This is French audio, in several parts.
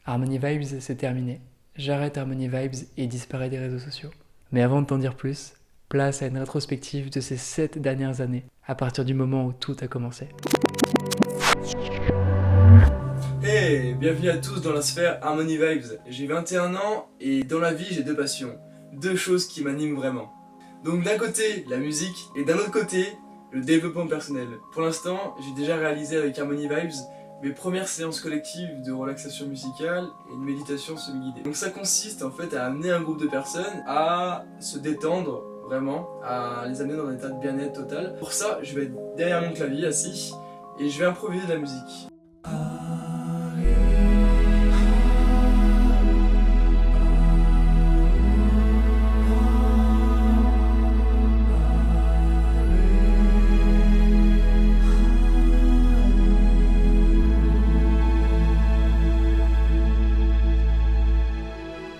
Harmony Vibes, c'est terminé. J'arrête Harmony Vibes et disparaît des réseaux sociaux. Mais avant de t'en dire plus, place à une rétrospective de ces 7 dernières années, à partir du moment où tout a commencé. Hey, bienvenue à tous dans la sphère Harmony Vibes. J'ai 21 ans et dans la vie j'ai deux passions, deux choses qui m'animent vraiment. Donc d'un côté la musique et d'un autre côté le développement personnel. Pour l'instant j'ai déjà réalisé avec Harmony Vibes mes premières séances collectives de relaxation musicale et de méditation semi-guidée. Donc ça consiste en fait à amener un groupe de personnes à se détendre vraiment, à les amener dans un état de bien-être total. Pour ça je vais être derrière mon clavier assis et je vais improviser de la musique.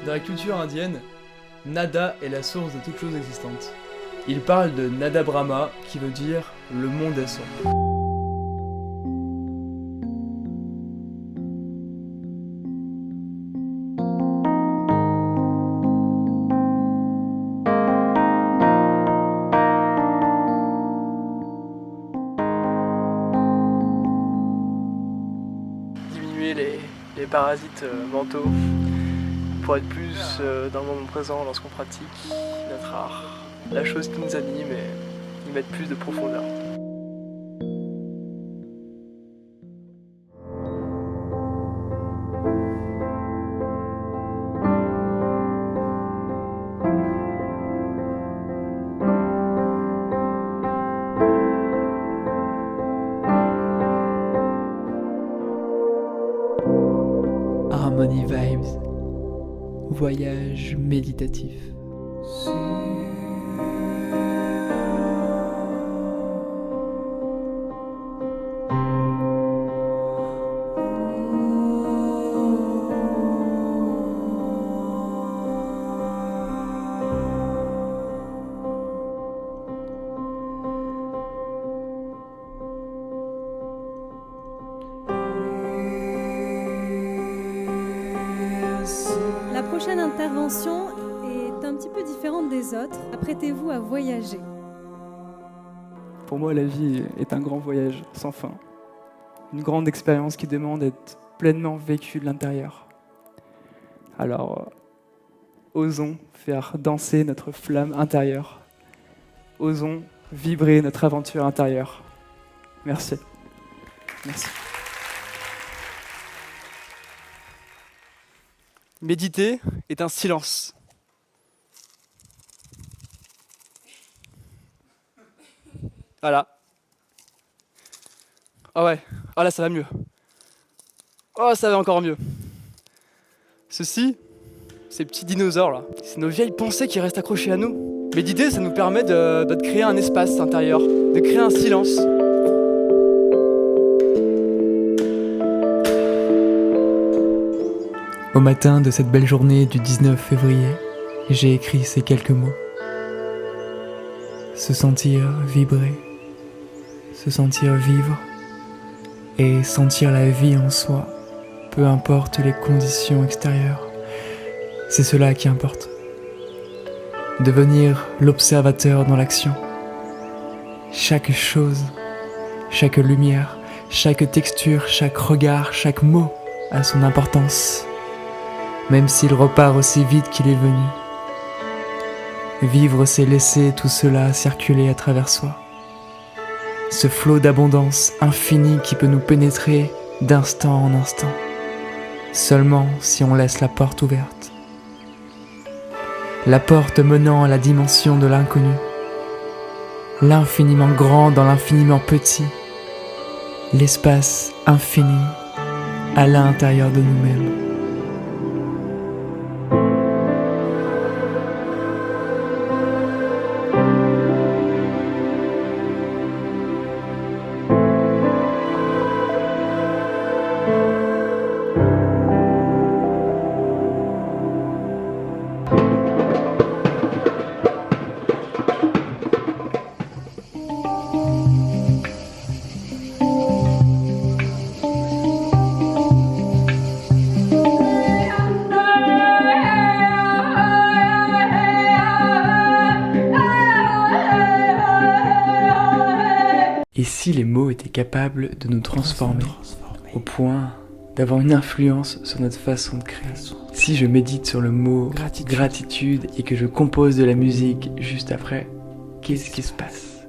Dans la culture indienne, Nada est la source de toute chose existante. Il parle de Nada Brahma, qui veut dire le monde est son. Diminuer les parasites mentaux pour être plus dans le moment présent lorsqu'on pratique notre art. La chose qui nous anime et y mettre plus de profondeur. Harmony Vibes, voyage méditatif. La prochaine intervention est un petit peu différente des autres. Apprêtez-vous à voyager. Pour moi, la vie est un grand voyage sans fin. Une grande expérience qui demande d'être pleinement vécue de l'intérieur. Alors, osons faire danser notre flamme intérieure. Osons vibrer notre aventure intérieure. Merci. Merci. Méditer est un silence. Voilà. Ah ouais, ah là ça va mieux. Oh ça va encore mieux. Ceci, ces petits dinosaures là, c'est nos vieilles pensées qui restent accrochées à nous. Méditer ça nous permet de créer un espace intérieur, de créer un silence. Au matin de cette belle journée du 19 février, j'ai écrit ces quelques mots. Se sentir vibrer, se sentir vivre et sentir la vie en soi, peu importe les conditions extérieures. C'est cela qui importe. Devenir l'observateur dans l'action. Chaque chose, chaque lumière, chaque texture, chaque regard, chaque mot a son importance. Même s'il repart aussi vite qu'il est venu. Vivre, c'est laisser tout cela circuler à travers soi. Ce flot d'abondance infinie qui peut nous pénétrer d'instant en instant, seulement si on laisse la porte ouverte. La porte menant à la dimension de l'inconnu, l'infiniment grand dans l'infiniment petit, l'espace infini à l'intérieur de nous-mêmes. Et si les mots étaient capables de nous transformer au point d'avoir une influence sur notre façon de créer? Si je médite sur le mot gratitude et que je compose de la musique juste après, qu'est-ce qui se passe?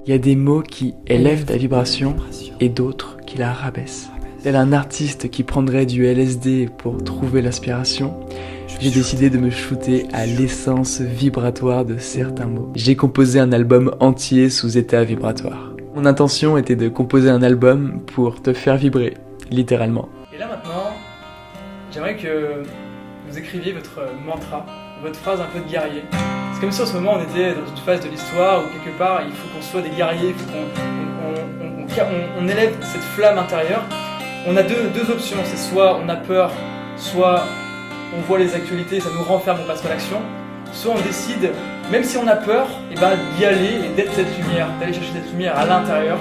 Il y a des mots qui élèvent ta vibration et d'autres qui la rabaissent. Tel un artiste qui prendrait du LSD pour trouver l'inspiration, j'ai décidé de me shooter à l'essence vibratoire de certains mots. J'ai composé un album entier sous état vibratoire. Mon intention était de composer un album pour te faire vibrer, littéralement. Et là maintenant, j'aimerais que vous écriviez votre mantra, votre phrase un peu de guerrier. C'est comme si en ce moment on était dans une phase de l'histoire où quelque part il faut qu'on soit des guerriers, il faut qu'on élève cette flamme intérieure. On a deux options, c'est soit on a peur, soit on voit les actualités, ça nous renferme, on passe pas à l'action. Soit on décide, même si on a peur, d'y aller et d'être cette lumière, d'aller chercher cette lumière à l'intérieur.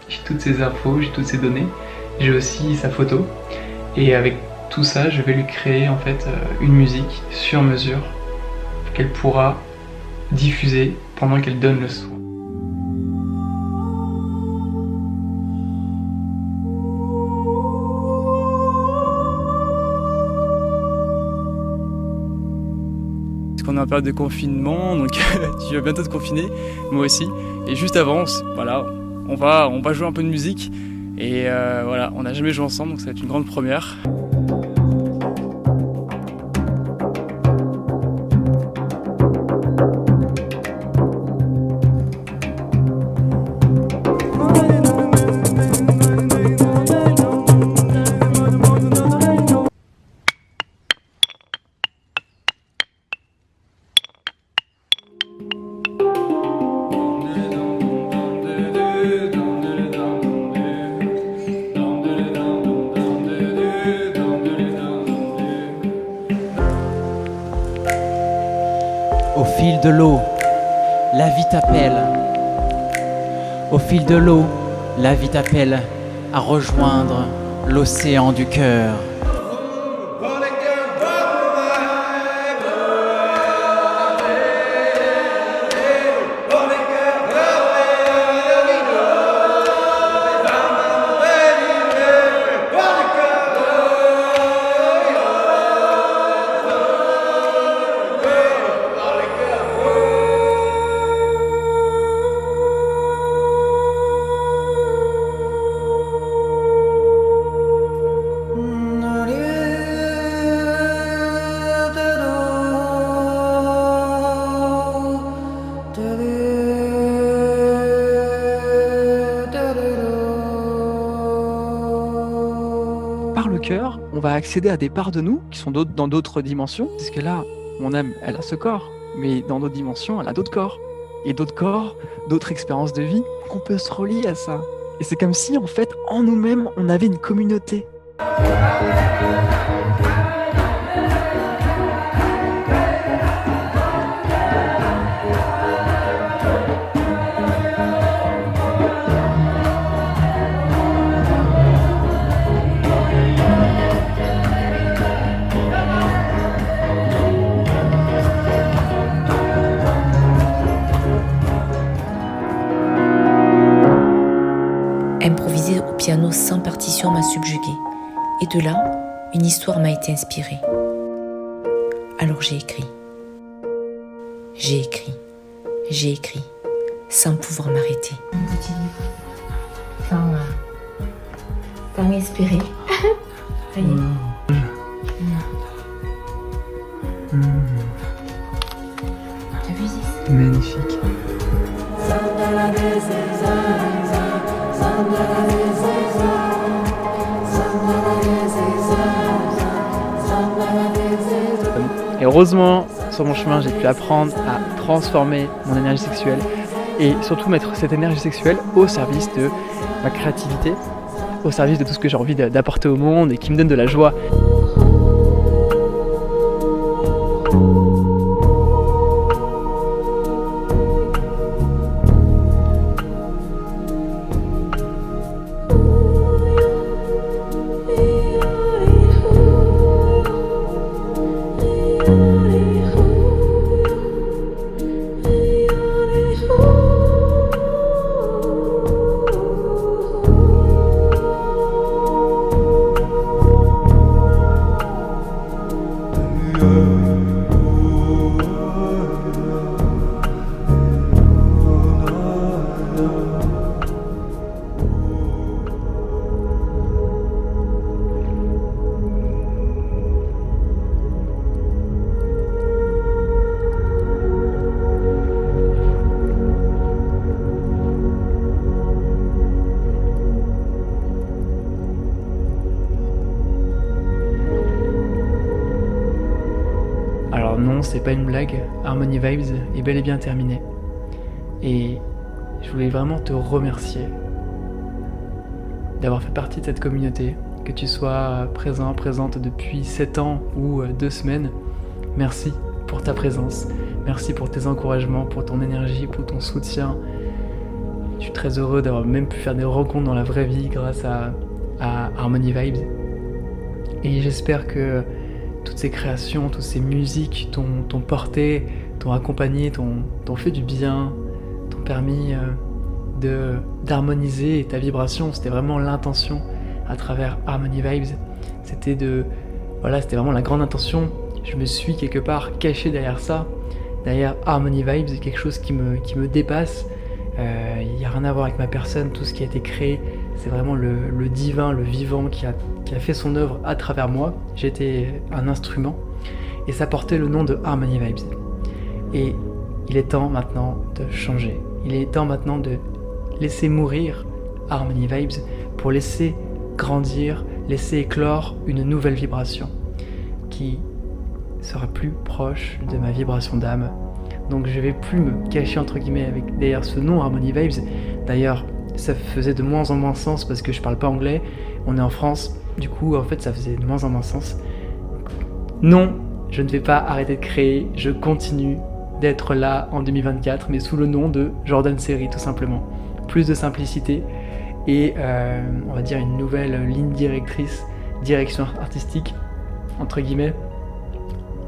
J'ai toutes ces infos, j'ai toutes ces données, j'ai aussi sa photo, et avec tout ça, je vais lui créer en fait une musique sur mesure qu'elle pourra diffuser pendant qu'elle donne le son. Parce qu'on est en période de confinement, donc tu vas bientôt te confiner, moi aussi. Et juste avant, voilà, on va jouer un peu de musique. Et voilà, on n'a jamais joué ensemble, donc ça va être une grande première. Au fil de l'eau, la vie t'appelle. Au fil de l'eau, la vie t'appelle à rejoindre l'océan du cœur. Par le cœur, on va accéder à des parts de nous qui sont dans d'autres dimensions. Parce que là, mon âme, elle a ce corps, mais dans d'autres dimensions, elle a d'autres corps. Et d'autres corps, d'autres expériences de vie, qu'on peut se relier à ça. Et c'est comme si, en fait, en nous-mêmes, on avait une communauté. Improviser au piano sans partition m'a subjuguée. Et de là, une histoire m'a été inspirée. Alors j'ai écrit. J'ai écrit. J'ai écrit. Sans pouvoir m'arrêter. Un petit livre. Sans espérer. Ça y est. T'as vu ça? Magnifique. Et heureusement, sur mon chemin, j'ai pu apprendre à transformer mon énergie sexuelle et surtout mettre cette énergie sexuelle au service de ma créativité, au service de tout ce que j'ai envie d'apporter au monde et qui me donne de la joie. pas une blague, Harmony Vibes est bel et bien terminé. Et je voulais vraiment te remercier d'avoir fait partie de cette communauté, que tu sois présente depuis 7 ans ou 2 semaines. Merci pour ta présence, merci pour tes encouragements, pour ton énergie, pour ton soutien. Je suis très heureux d'avoir même pu faire des rencontres dans la vraie vie grâce à Harmony Vibes. Et j'espère que toutes ces créations, toutes ces musiques t'ont porté, t'ont accompagné, t'ont fait du bien, t'ont permis d'harmoniser ta vibration. C'était vraiment l'intention à travers Harmony Vibes. C'était vraiment la grande intention. Je me suis quelque part caché derrière ça, derrière Harmony Vibes, quelque chose qui me dépasse. Il n'y a rien à voir avec ma personne, tout ce qui a été créé, c'est vraiment le divin, le vivant qui a fait son œuvre à travers moi. J'étais un instrument et ça portait le nom de Harmony Vibes. Et il est temps maintenant de changer. Il est temps maintenant de laisser mourir Harmony Vibes pour laisser grandir, laisser éclore une nouvelle vibration qui sera plus proche de ma vibration d'âme. Donc je vais plus me cacher entre guillemets derrière ce nom Harmony Vibes. D'ailleurs, ça faisait de moins en moins sens parce que je parle pas anglais, on est en France, du coup en fait ça faisait de moins en moins sens. Non, je ne vais pas arrêter de créer, je continue d'être là en 2024, mais sous le nom de Jordan Serry tout simplement. Plus de simplicité et on va dire une nouvelle ligne directrice, direction artistique, entre guillemets.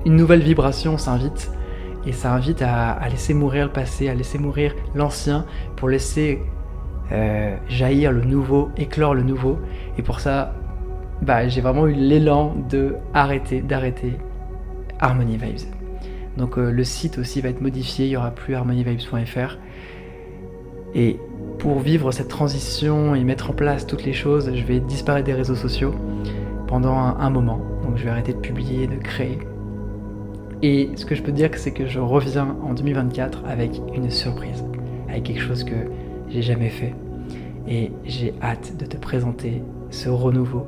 Une nouvelle vibration s'invite. Et ça invite à laisser mourir le passé, à laisser mourir l'ancien pour laisser jaillir le nouveau, éclore le nouveau. Et pour ça, j'ai vraiment eu l'élan d'arrêter Harmony Vibes. Donc le site aussi va être modifié, il n'y aura plus harmonyvibes.fr. Et pour vivre cette transition et mettre en place toutes les choses, je vais disparaître des réseaux sociaux pendant un moment. Donc je vais arrêter de publier, de créer. Et ce que je peux dire, c'est que je reviens en 2024 avec une surprise, avec quelque chose que j'ai jamais fait. Et j'ai hâte de te présenter ce renouveau.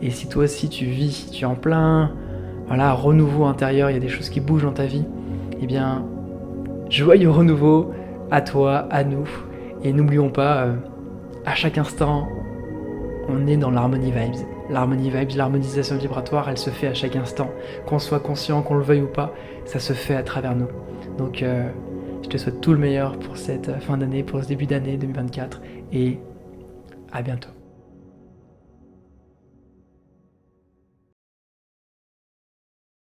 Et si toi aussi tu es en plein renouveau intérieur, il y a des choses qui bougent dans ta vie, eh bien, joyeux renouveau à toi, à nous. Et n'oublions pas, à chaque instant, on est dans l'Harmony Vibes. L'Harmony Vibes, l'harmonisation vibratoire, elle se fait à chaque instant. Qu'on soit conscient, qu'on le veuille ou pas, ça se fait à travers nous. Donc je te souhaite tout le meilleur pour cette fin d'année, pour ce début d'année 2024 et à bientôt.